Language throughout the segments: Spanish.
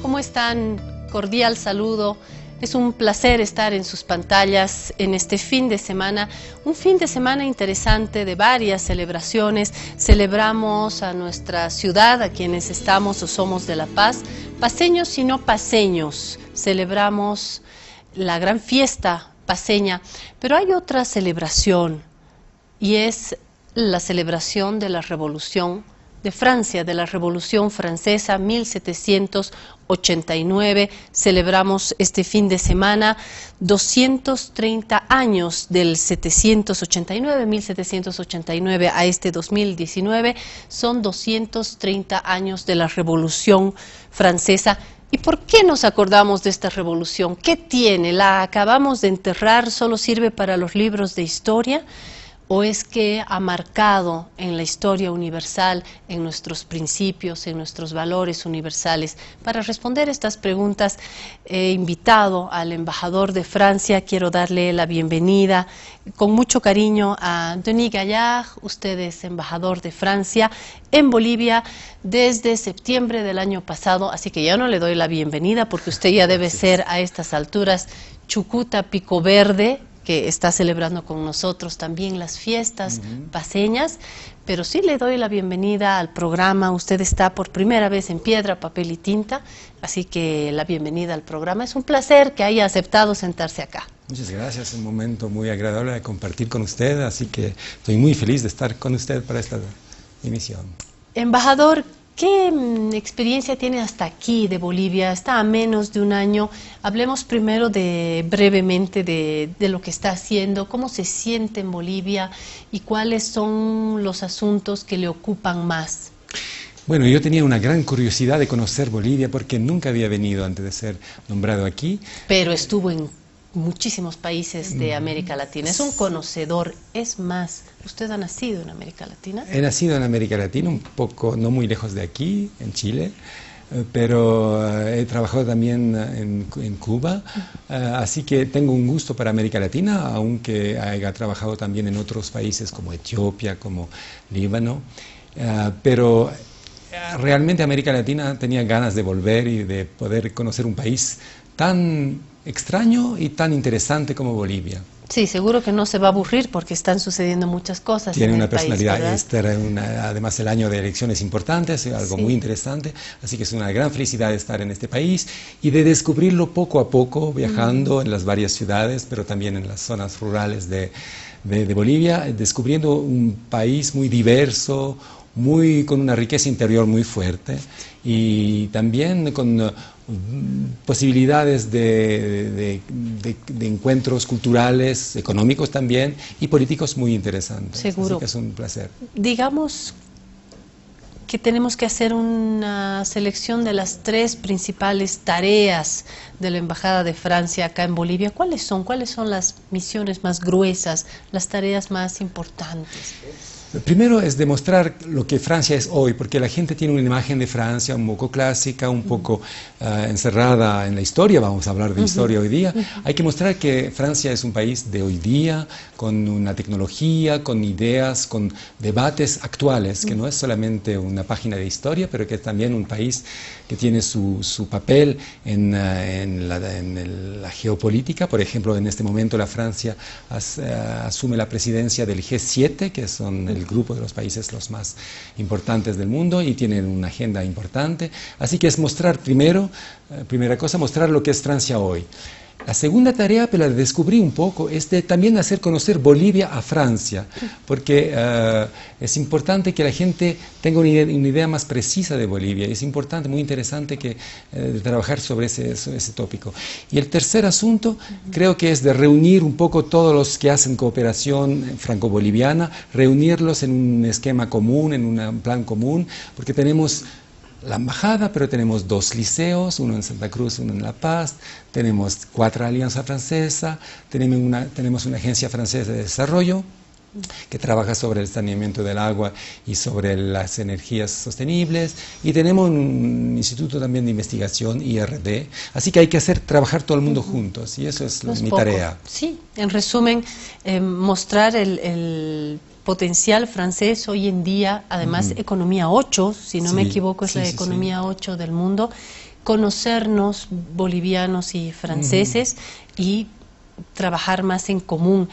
¿Cómo están? Cordial saludo. Es un placer estar en sus pantallas en este fin de semana, un fin de semana interesante de varias celebraciones. Celebramos a nuestra ciudad, a quienes estamos o somos de La Paz, paceños y no paceños. Celebramos la gran fiesta paceña, pero hay otra celebración y es la celebración de la Revolución de Francia, de la Revolución Francesa, 1789. Celebramos este fin de semana 230 años del 1789 a este 2019. Son 230 años de la Revolución Francesa. ¿Y por qué nos acordamos de esta revolución? ¿Qué tiene? ¿La acabamos de enterrar? ¿Solo sirve para los libros de historia? ¿O es que ha marcado en la historia universal, en nuestros principios, en nuestros valores universales? Para responder estas preguntas he invitado al embajador de Francia. Quiero darle la bienvenida con mucho cariño a Denis Gaillard. Usted es embajador de Francia en Bolivia desde septiembre del año pasado, así que ya no le doy la bienvenida porque usted ya debe ser a estas alturas Chucuta Pico Verde, que está celebrando con nosotros también las fiestas paceñas, pero sí le doy la bienvenida al programa. Usted está por primera vez en Piedra, Papel y Tinta, así que la bienvenida al programa. Es un placer que haya aceptado sentarse acá. Muchas gracias, un momento muy agradable de compartir con usted, así que estoy muy feliz de estar con usted para esta emisión. Embajador, ¿qué experiencia tiene hasta aquí de Bolivia? Está a menos de un año. Hablemos primero brevemente de lo que está haciendo, cómo se siente en Bolivia y cuáles son los asuntos que le ocupan más. Bueno, yo tenía una gran curiosidad de conocer Bolivia porque nunca había venido antes de ser nombrado aquí. Pero estuvo en muchísimos países de América Latina. Es un conocedor. Es más, ¿usted ha nacido en América Latina? He nacido en América Latina, un poco, no muy lejos de aquí, en Chile, pero he trabajado también en Cuba, así que tengo un gusto para América Latina, aunque haya trabajado también en otros países como Etiopía, como Líbano, pero realmente América Latina tenía ganas de volver y de poder conocer un país tan extraño y tan interesante como Bolivia. Sí, seguro que no se va a aburrir porque están sucediendo muchas cosas. Tiene en una el país, personalidad, además el año de elecciones importantes, algo Sí. muy interesante, así que es una gran felicidad estar en este país y de descubrirlo poco a poco, viajando en las varias ciudades, pero también en las zonas rurales de Bolivia, descubriendo un país muy diverso, con una riqueza interior muy fuerte y también con posibilidades de encuentros culturales, económicos también y políticos muy interesantes. Seguro. Así que es un placer. Digamos que tenemos que hacer una selección de las 3 principales tareas de la Embajada de Francia acá en Bolivia. ¿Cuáles son? ¿Cuáles son las misiones más gruesas, las tareas más importantes? Primero es demostrar lo que Francia es hoy, porque la gente tiene una imagen de Francia un poco clásica, un poco encerrada en la historia. Vamos a hablar de historia hoy día. Hay que mostrar que Francia es un país de hoy día, con una tecnología, con ideas, con debates actuales, que no es solamente una página de historia, pero que es también un país que tiene su papel en la geopolítica. Por ejemplo, en este momento la Francia asume la presidencia del G7, que son el grupo de los países los más importantes del mundo y tienen una agenda importante. Así que es mostrar primera cosa, mostrar lo que es Francia hoy. La segunda tarea, pero la descubrí un poco, es también hacer conocer Bolivia a Francia, porque es importante que la gente tenga una idea más precisa de Bolivia. Es importante, muy interesante trabajar sobre ese tópico. Y el tercer asunto, creo que es de reunir un poco todos los que hacen cooperación franco-boliviana, reunirlos en un esquema común, en un plan común, porque tenemos la embajada, pero tenemos 2 liceos, uno en Santa Cruz, uno en La Paz, tenemos 4 alianzas francesas, tenemos una agencia francesa de desarrollo que trabaja sobre el saneamiento del agua y sobre las energías sostenibles, y tenemos un instituto también de investigación, IRD, así que hay que trabajar todo el mundo juntos, y eso es mi tarea. Sí, en resumen, mostrar el potencial francés hoy en día, además economía 8, si no me equivoco, es la economía 8 del mundo, conocernos bolivianos y franceses y trabajar más en común.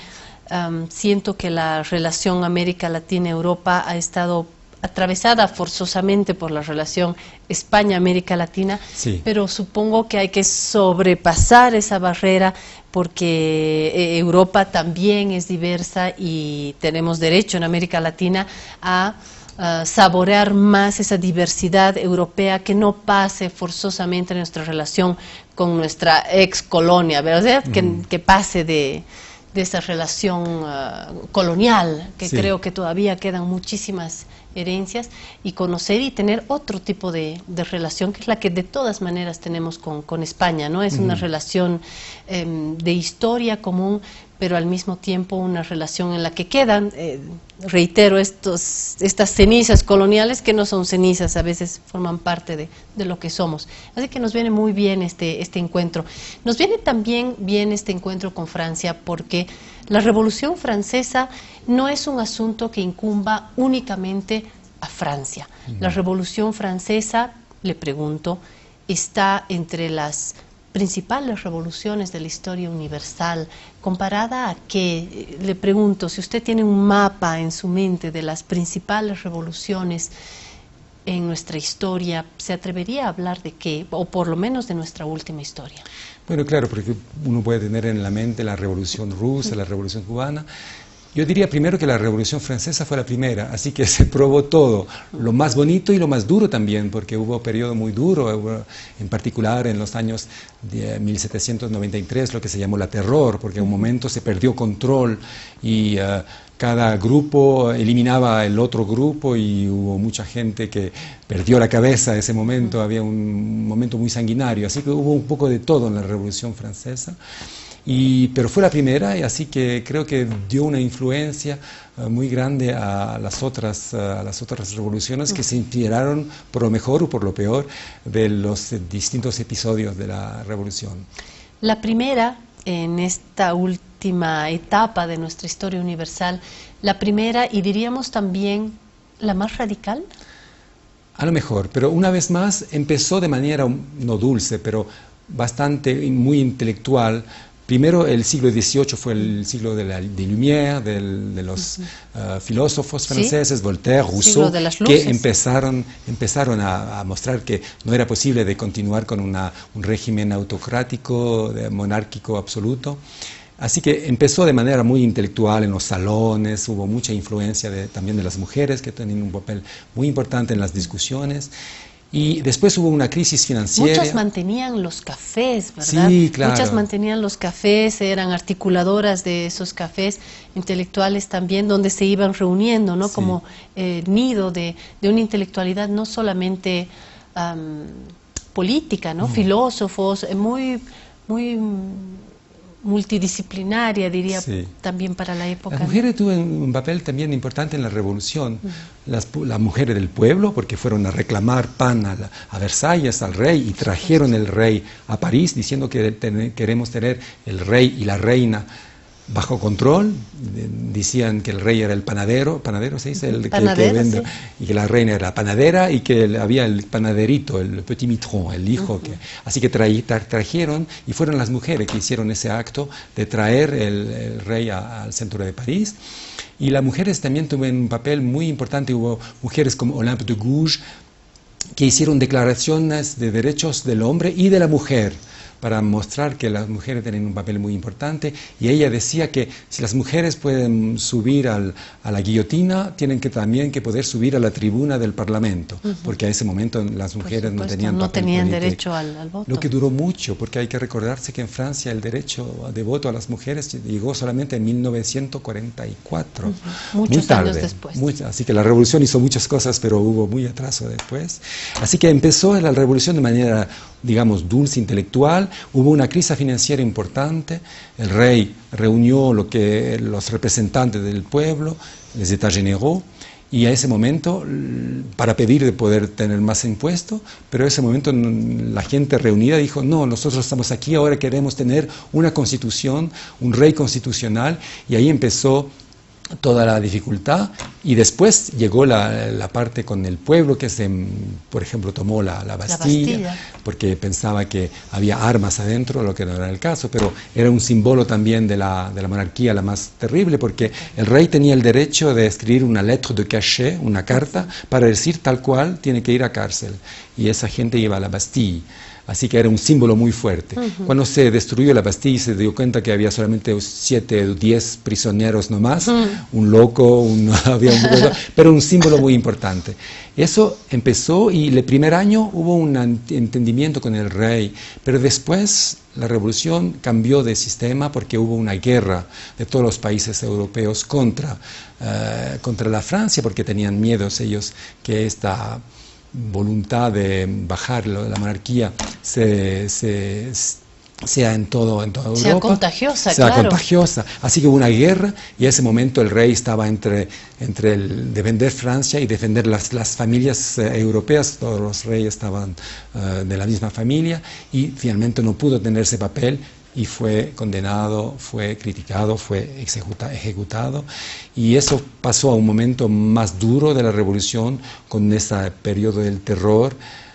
Siento que la relación América Latina-Europa ha estado atravesada forzosamente por la relación España-América Latina, sí, pero supongo que hay que sobrepasar esa barrera porque Europa también es diversa y tenemos derecho en América Latina a saborear más esa diversidad europea, que no pase forzosamente nuestra relación con nuestra ex colonia, ¿verdad? Que pase de esa relación colonial, que sí, creo que todavía quedan muchísimas herencias, y conocer y tener otro tipo de relación, que es la que de todas maneras tenemos con España, ¿no? Es una relación de historia común, pero al mismo tiempo una relación en la que quedan, reitero, estas cenizas coloniales, que no son cenizas, a veces forman parte de lo que somos. Así que nos viene muy bien este encuentro. Nos viene también bien este encuentro con Francia, porque la Revolución Francesa no es un asunto que incumba únicamente a Francia. La Revolución Francesa, le pregunto, está entre las principales revoluciones de la historia universal. ¿Comparada a qué? Le pregunto, si usted tiene un mapa en su mente de las principales revoluciones en nuestra historia, ¿se atrevería a hablar de qué? O por lo menos de nuestra última historia. Bueno, claro, porque uno puede tener en la mente la Revolución Rusa, la Revolución Cubana. Yo diría primero que la Revolución Francesa fue la primera, así que se probó todo, lo más bonito y lo más duro también, porque hubo un periodo muy duro, en particular en los años de 1793, lo que se llamó la Terror, porque en un momento se perdió control y cada grupo eliminaba el otro grupo y hubo mucha gente que perdió la cabeza en ese momento, había un momento muy sanguinario, así que hubo un poco de todo en la Revolución Francesa. Pero fue la primera, y así que creo que dio una influencia muy grande a las otras revoluciones, que se inspiraron por lo mejor o por lo peor de los distintos episodios de la revolución. La primera, en esta última etapa de nuestra historia universal, la primera, y diríamos también la más radical. A lo mejor, pero una vez más empezó de manera no dulce, pero bastante, muy intelectual. Primero, el siglo XVIII fue el siglo de Lumière, de los filósofos franceses, ¿sí? Voltaire, Rousseau, que empezaron a mostrar que no era posible de continuar con un régimen autocrático, monárquico absoluto. Así que empezó de manera muy intelectual en los salones, hubo mucha influencia también de las mujeres, que tenían un papel muy importante en las discusiones. Y después hubo una crisis financiera. Muchas mantenían los cafés, ¿verdad? Sí, claro. Muchas mantenían los cafés, eran articuladoras de esos cafés, intelectuales también, donde se iban reuniendo, ¿no? Sí. Como nido de una intelectualidad no solamente política, ¿no? Filósofos, muy multidisciplinaria, diría, sí. También para la época. Las mujeres tuvieron un papel también importante en la revolución. Las mujeres del pueblo, porque fueron a reclamar pan a Versalles, al rey, y trajeron el rey a París, diciendo que queremos tener el rey y la reina bajo control. Decían que el rey era el panadero se dice, el que vende, sí. Y que la reina era la panadera, y que había el panaderito, el petit mitron, el hijo. Así que trajeron, y fueron las mujeres que hicieron ese acto de traer el rey al centro de París. Y las mujeres también tuvieron un papel muy importante. Hubo mujeres como Olympe de Gouges, que hicieron declaraciones de derechos del hombre y de la mujer, para mostrar que las mujeres tienen un papel muy importante, y ella decía que si las mujeres pueden subir a la guillotina, tienen también que poder subir a la tribuna del Parlamento, porque a ese momento las mujeres no tenían derecho al voto. Lo que duró mucho, porque hay que recordarse que en Francia el derecho de voto a las mujeres llegó solamente en 1944, muchos muy tarde, años después. Así que la revolución hizo muchas cosas, pero hubo muy atraso después. Así que empezó la revolución de manera, digamos, dulce, intelectual. Hubo una crisis financiera importante, el rey reunió los representantes del pueblo, les états généraux, y a ese momento, para pedir de poder tener más impuestos, pero a ese momento la gente reunida dijo, no, nosotros estamos aquí, ahora queremos tener una constitución, un rey constitucional, y ahí empezó toda la dificultad, y después llegó la parte con el pueblo, que por ejemplo tomó la Bastilla, porque pensaba que había armas adentro, lo que no era el caso, pero era un símbolo también de la monarquía la más terrible, porque el rey tenía el derecho de escribir una lettre de cachet, una carta, para decir tal cual tiene que ir a cárcel, y esa gente iba a la Bastille. Así que era un símbolo muy fuerte. Cuando se destruyó la Bastille, se dio cuenta que había solamente 7 o 10 prisioneros nomás, un loco, había pero un símbolo muy importante. Eso empezó y el primer año hubo un entendimiento con el rey, pero después la revolución cambió de sistema porque hubo una guerra de todos los países europeos contra la Francia, porque tenían miedos ellos que esta voluntad de bajar la monarquía sea en toda Europa. Sea contagiosa, sea claro. contagiosa. Así que hubo una guerra y en ese momento el rey estaba entre el defender Francia y defender las familias europeas. Todos los reyes estaban de la misma familia y finalmente no pudo tener ese papel y fue condenado, fue criticado, fue ejecutado. Y eso pasó a un momento más duro de la revolución con ese periodo del terror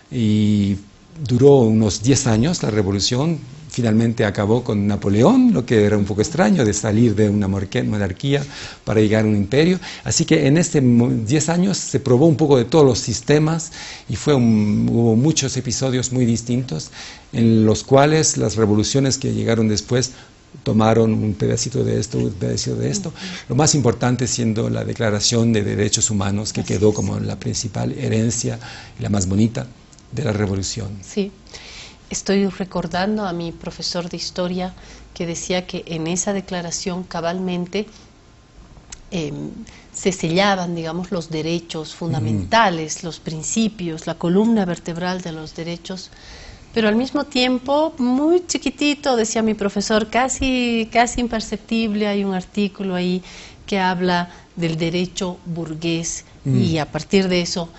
y duró unos 10 años la revolución. Finalmente acabó con Napoleón, lo que era un poco extraño de salir de una monarquía para llegar a un imperio. Así que en 10 años se probó un poco de todos los sistemas y hubo muchos episodios muy distintos en los cuales las revoluciones que llegaron después tomaron un pedacito de esto, un pedacito de esto. Lo más importante siendo la Declaración de Derechos Humanos, que quedó como la principal herencia y la más bonita de la revolución. Sí. Estoy recordando a mi profesor de historia que decía que en esa declaración cabalmente se sellaban, digamos, los derechos fundamentales, los principios, la columna vertebral de los derechos, pero al mismo tiempo, muy chiquitito, decía mi profesor, casi imperceptible, hay un artículo ahí que habla del derecho burgués y a partir de eso...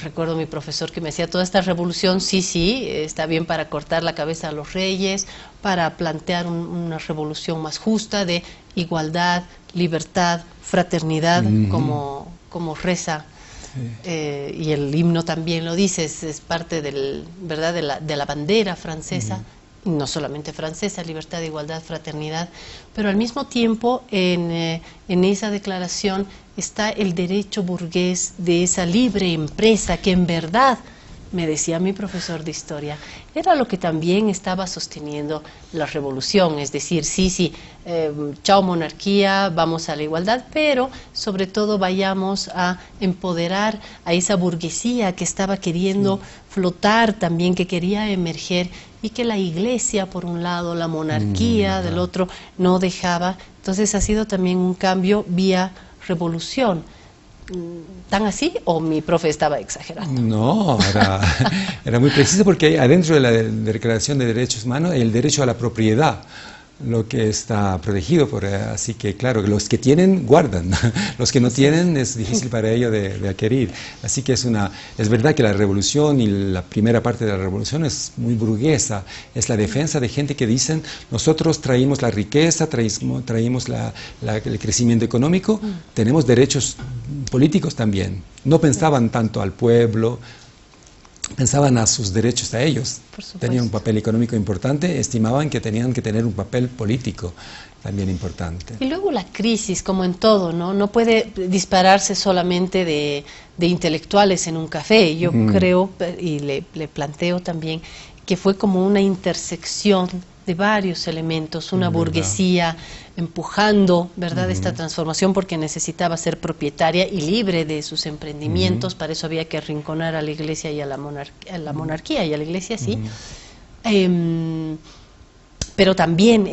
recuerdo a mi profesor que me decía, toda esta revolución, sí, está bien para cortar la cabeza a los reyes, para plantear una revolución más justa de igualdad, libertad, fraternidad, como reza. Sí. Y el himno también lo dice, es parte ¿verdad? de la bandera francesa, no solamente francesa, libertad, igualdad, fraternidad, pero al mismo tiempo en esa declaración está el derecho burgués de esa libre empresa que en verdad, me decía mi profesor de historia, era lo que también estaba sosteniendo la revolución, es decir, sí, chao monarquía, vamos a la igualdad, pero sobre todo vayamos a empoderar a esa burguesía que estaba queriendo flotar también, que quería emerger y que la iglesia por un lado, la monarquía del otro no dejaba. Entonces ha sido también un cambio vía revolución. ¿Tan así o mi profe estaba exagerando? No, era muy preciso porque adentro de la Declaración de Derechos Humanos hay el derecho a la propiedad, lo que está protegido, así que claro, los que tienen guardan, los que no tienen es difícil para ellos de adquirir. Así que es verdad que la revolución y la primera parte de la revolución es muy burguesa, es la defensa de gente que dicen, nosotros traímos la riqueza, traímos el crecimiento económico, tenemos derechos políticos también. No pensaban tanto al pueblo, pensaban a sus derechos a ellos. Tenían un papel económico importante, estimaban que tenían que tener un papel político también importante. Y luego la crisis, como en todo, no puede dispararse solamente de intelectuales en un café. Yo creo, y le planteo también, que fue como una intersección de varios elementos, una burguesía empujando, ¿verdad?, esta transformación porque necesitaba ser propietaria y libre de sus emprendimientos, para eso había que arrinconar a la iglesia y a la monarquía y a la iglesia sí, pero también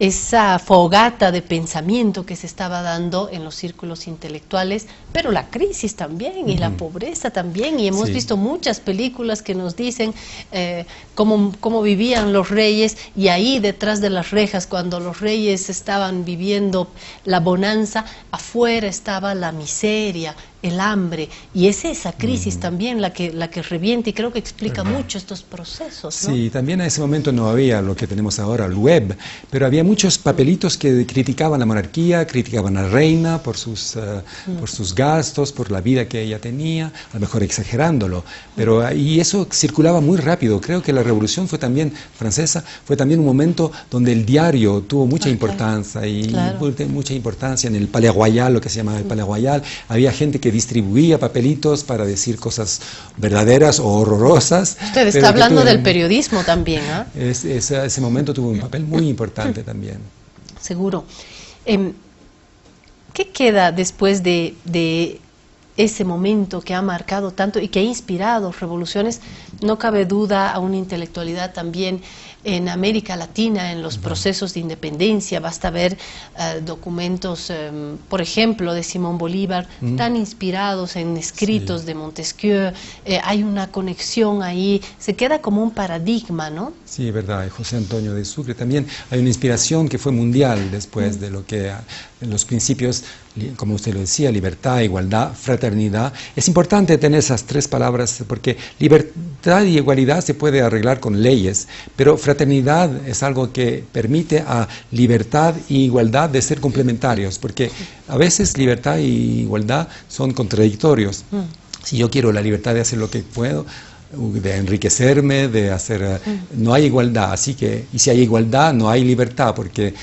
esa fogata de pensamiento que se estaba dando en los círculos intelectuales, pero la crisis también y la pobreza también, y hemos visto muchas películas que nos dicen cómo vivían los reyes, y ahí detrás de las rejas, cuando los reyes estaban viviendo la bonanza, afuera estaba la miseria, el hambre, y es esa crisis también la que revienta, y creo que explica mucho estos procesos, ¿no? Sí, también en ese momento no había lo que tenemos ahora, el web, pero había muchos papelitos que criticaban la monarquía, criticaban a la reina por sus gastos, por la vida que ella tenía, a lo mejor exagerándolo, pero y eso circulaba muy rápido. Creo que la Revolución Francesa fue también un momento donde el diario tuvo mucha importancia, y mucha importancia en el Palais Royal, lo que se llamaba el Palais Royal. Había gente que distribuía papelitos para decir cosas verdaderas o horrorosas. Usted está hablando del periodismo también, ¿ah? Ese momento tuvo un papel muy importante también. Seguro. ¿Qué queda después de ese momento que ha marcado tanto y que ha inspirado revoluciones? No cabe duda a una intelectualidad también en América Latina, en los procesos de independencia. Basta ver documentos, por ejemplo, de Simón Bolívar, tan inspirados en escritos de Montesquieu. Hay una conexión ahí, se queda como un paradigma, ¿no? Sí, verdad. José Antonio de Sucre también. Hay una inspiración que fue mundial después de lo que los principios, como usted lo decía, libertad, igualdad, fraternidad. Es importante tener esas tres palabras, porque libertad y igualdad se puede arreglar con leyes, pero fraternidad es algo que permite a libertad y igualdad de ser complementarios, porque a veces libertad y igualdad son contradictorios. Si yo quiero la libertad de hacer lo que puedo, de enriquecerme, de hacer... no hay igualdad, así que... Y si hay igualdad, no hay libertad, porque...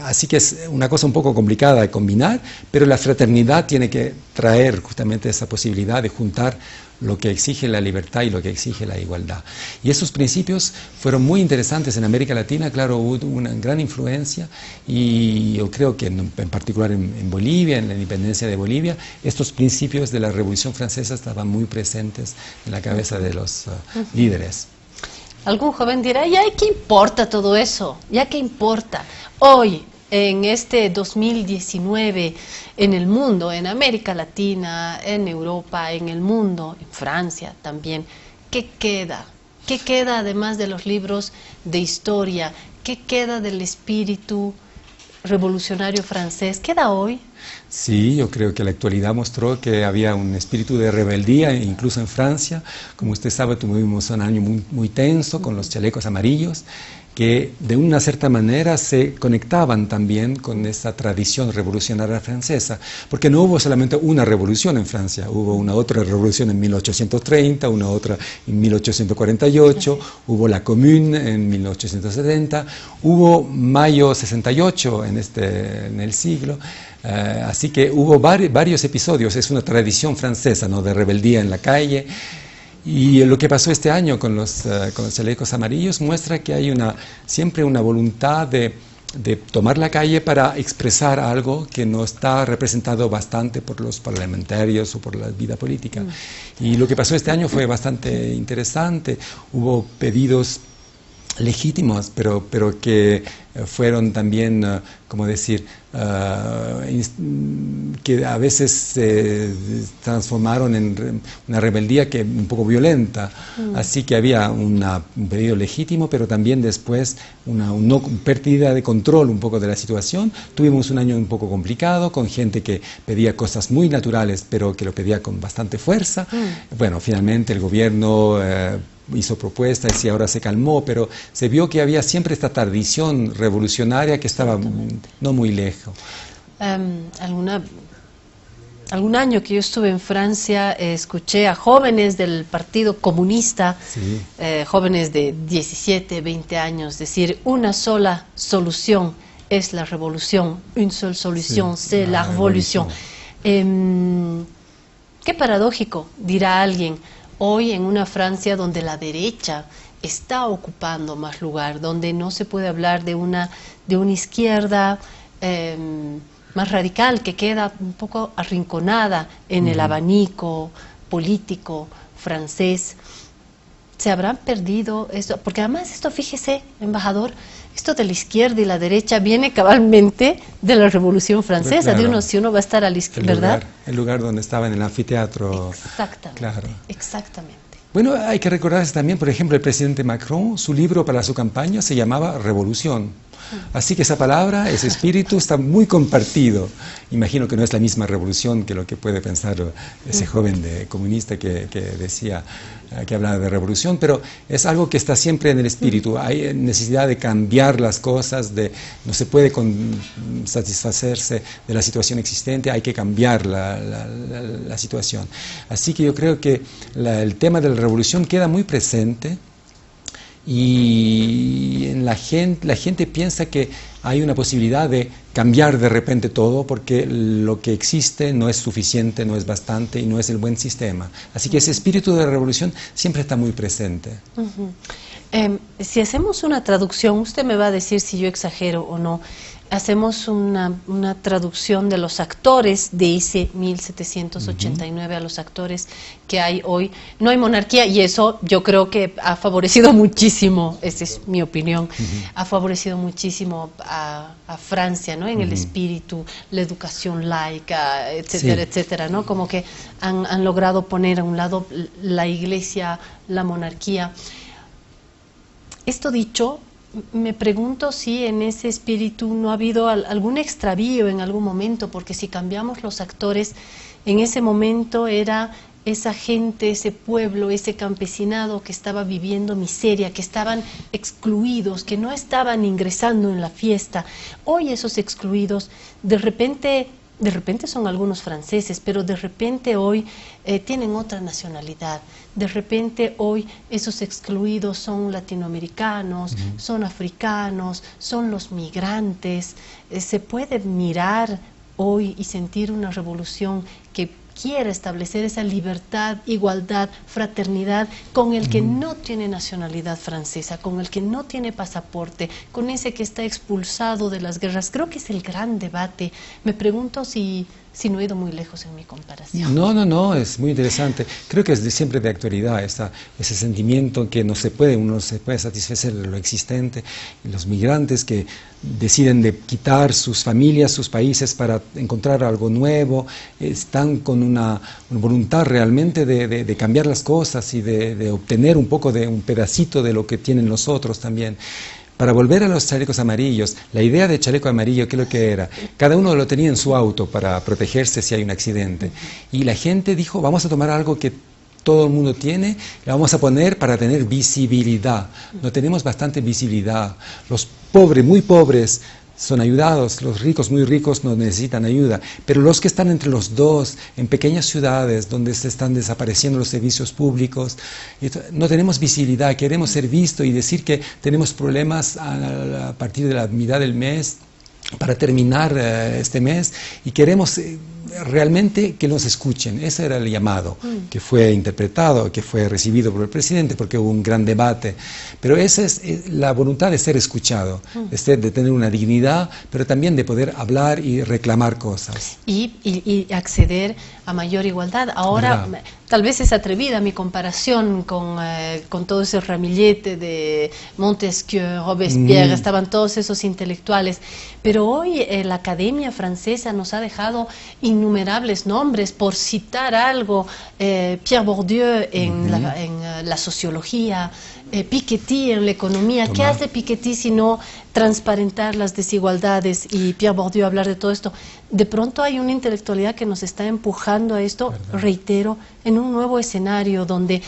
así que es una cosa un poco complicada de combinar, pero la fraternidad tiene que traer justamente esa posibilidad de juntar lo que exige la libertad y lo que exige la igualdad. Y esos principios fueron muy interesantes en América Latina. Claro, hubo una gran influencia, y yo creo que en particular en Bolivia, en la independencia de Bolivia, estos principios de la Revolución Francesa estaban muy presentes en la cabeza de los líderes. Algún joven dirá, ¿ya qué importa todo eso? ¿Ya qué importa? Hoy, en este 2019, en el mundo, en América Latina, en Europa, en el mundo, en Francia también, ¿qué queda? ¿Qué queda además de los libros de historia? ¿Qué queda del espíritu revolucionario francés? ¿Queda hoy? Sí, yo creo que la actualidad mostró que había un espíritu de rebeldía, incluso en Francia. Como usted sabe, tuvimos un año muy tenso con los chalecos amarillos, que de una cierta manera se conectaban también con esa tradición revolucionaria francesa, porque no hubo solamente una revolución en Francia, hubo una otra revolución en 1830, una otra en 1848, hubo la Commune en 1870, hubo Mayo 68 en el siglo, así que hubo varios episodios. Es una tradición francesa, ¿no?, de rebeldía en la calle. Y lo que pasó este año con los chalecos amarillos muestra que hay siempre una voluntad de tomar la calle para expresar algo que no está representado bastante por los parlamentarios o por la vida política. Y lo que pasó este año fue bastante interesante. Hubo pedidos legítimos, pero que fueron también, como decir, que a veces se transformaron en una rebeldía un poco violenta. Así que había un pedido legítimo, pero también después una pérdida de control un poco de la situación. Tuvimos un año un poco complicado, con gente que pedía cosas muy naturales, pero que lo pedía con bastante fuerza. Bueno, finalmente el gobierno hizo propuestas y ahora se calmó, pero se vio que había siempre esta tradición revolucionaria que estaba no muy lejos. Algún año que yo estuve en Francia, escuché a jóvenes del Partido Comunista, jóvenes de 17, 20 años, decir: una sola solución es la revolución, une seule solution, c'est la revolution. Qué paradójico, dirá alguien, hoy en una Francia donde la derecha está ocupando más lugar, donde no se puede hablar de una izquierda más radical, que queda un poco arrinconada en el abanico político francés. ¿Se habrán perdido esto? Porque además esto, fíjese, embajador, esto de la izquierda y la derecha viene cabalmente de la Revolución Francesa, claro, si uno va a estar a la izquierda, ¿verdad? El lugar donde estaba en el anfiteatro. Exactamente, claro. Exactamente. Bueno, hay que recordarse también, por ejemplo, el presidente Macron, su libro para su campaña se llamaba Revolución. Así que esa palabra, ese espíritu está muy compartido. Imagino que no es la misma revolución que lo que puede pensar ese joven comunista que decía, que hablaba de revolución, pero es algo que está siempre en el espíritu. Hay necesidad de cambiar las cosas, no se puede satisfacerse de la situación existente, hay que cambiar la situación. Así que yo creo que el tema de la revolución queda muy presente y la gente piensa que hay una posibilidad de cambiar de repente todo porque lo que existe no es suficiente, no es bastante y no es el buen sistema. Así que ese espíritu de la revolución siempre está muy presente. Si hacemos una traducción, usted me va a decir si yo exagero o no, hacemos una traducción de los actores de ese 1789 a los actores que hay hoy. No hay monarquía y eso yo creo que ha favorecido muchísimo, esa es mi opinión, ha favorecido muchísimo a Francia, ¿no? En el espíritu, la educación laica, etcétera, etcétera, ¿no? Como que han logrado poner a un lado la iglesia, la monarquía. Esto dicho, me pregunto si en ese espíritu no ha habido algún extravío en algún momento, porque si cambiamos los actores, en ese momento era esa gente, ese pueblo, ese campesinado que estaba viviendo miseria, que estaban excluidos, que no estaban ingresando en la fiesta. Hoy esos excluidos, de repente son algunos franceses, pero de repente hoy tienen otra nacionalidad. De repente hoy esos excluidos son latinoamericanos, son africanos, son los migrantes. Se puede mirar hoy y sentir una revolución que quiere establecer esa libertad, igualdad, fraternidad con el que no tiene nacionalidad francesa, con el que no tiene pasaporte, con ese que está expulsado de las guerras. Creo que es el gran debate. Me pregunto si no he ido muy lejos en mi comparación. No, es muy interesante. Creo que es siempre de actualidad ese sentimiento que uno no se puede satisfacer de lo existente. Y los migrantes que deciden de quitar sus familias, sus países para encontrar algo nuevo, están con una voluntad realmente de cambiar las cosas y de obtener un poco de un pedacito de lo que tienen los otros también. Para volver a los chalecos amarillos, la idea de chaleco amarillo, ¿qué es lo que era? Cada uno lo tenía en su auto para protegerse si hay un accidente. Y la gente dijo, vamos a tomar algo que todo el mundo tiene, lo vamos a poner para tener visibilidad. No tenemos bastante visibilidad. Los pobres, muy pobres, son ayudados, los ricos, muy ricos, no necesitan ayuda, pero los que están entre los dos, en pequeñas ciudades donde se están desapareciendo los servicios públicos, no tenemos visibilidad, queremos ser vistos y decir que tenemos problemas a partir de la mitad del mes, para terminar este mes, y queremos realmente que nos escuchen. Ese era el llamado que fue interpretado, que fue recibido por el presidente, porque hubo un gran debate. Pero esa es la voluntad de ser escuchado, de tener una dignidad, pero también de poder hablar y reclamar cosas. Y acceder a mayor igualdad. Ahora, tal vez es atrevida mi comparación con todo ese ramillete de Montesquieu, Robespierre, estaban todos esos intelectuales, pero hoy la Academia Francesa nos ha dejado innumerables nombres, por citar algo, Pierre Bourdieu en la sociología, Piketty en la economía. ¿Qué hace Piketty sino transparentar las desigualdades y Pierre Bourdieu hablar de todo esto? De pronto hay una intelectualidad que nos está empujando a esto, reitero, en un nuevo escenario donde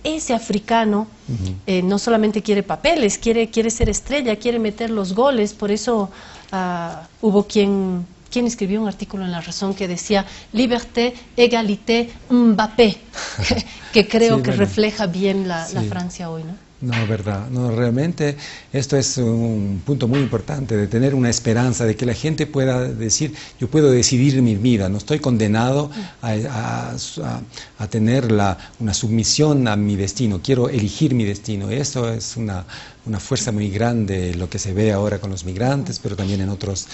ese africano no solamente quiere papeles, quiere ser estrella, quiere meter los goles. Por eso hubo quien escribió un artículo en La Razón que decía liberté, égalité, Mbappé, que creo que refleja bien la Francia hoy, ¿no? No, verdad. No, realmente esto es un punto muy importante, de tener una esperanza, de que la gente pueda decir, yo puedo decidir mi vida, no estoy condenado a tener una submisión a mi destino, quiero elegir mi destino. Eso es una fuerza muy grande, lo que se ve ahora con los migrantes, pero también en otros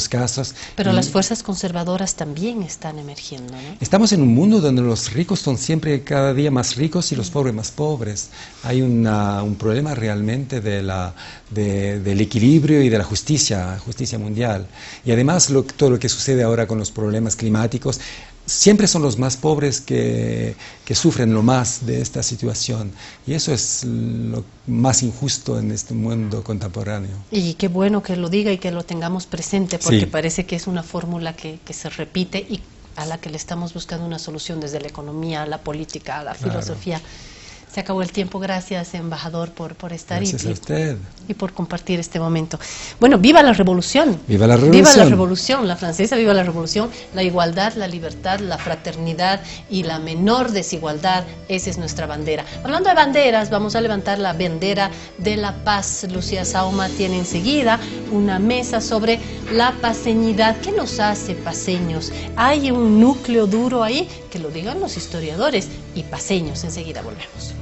casos. Pero las fuerzas conservadoras también están emergiendo, ¿no? Estamos en un mundo donde los ricos son siempre cada día más ricos y los pobres más pobres. Hay un problema realmente del equilibrio y de la justicia mundial. Y además todo lo que sucede ahora con los problemas climáticos siempre son los más pobres que sufren lo más de esta situación. Y eso es lo más injusto en este mundo contemporáneo. Y qué bueno que lo diga y que lo tengamos presente, porque Sí. parece que es una fórmula que se repite y a la que le estamos buscando una solución desde la economía, a la política, a la Claro. filosofía. Se acabó el tiempo. Gracias, embajador, por estar Gracias a usted. y por compartir este momento. Bueno, viva la revolución. ¡Viva la Viva revolución! la revolución, la francesa, viva la revolución, la igualdad, la libertad, la fraternidad y la menor desigualdad, esa es nuestra bandera. Hablando de banderas, vamos a levantar la bandera de la paz. Lucía Sauma tiene enseguida una mesa sobre la paseñidad. ¿Qué nos hace paseños? ¿Hay un núcleo duro ahí? Que lo digan los historiadores y paseños. Enseguida volvemos.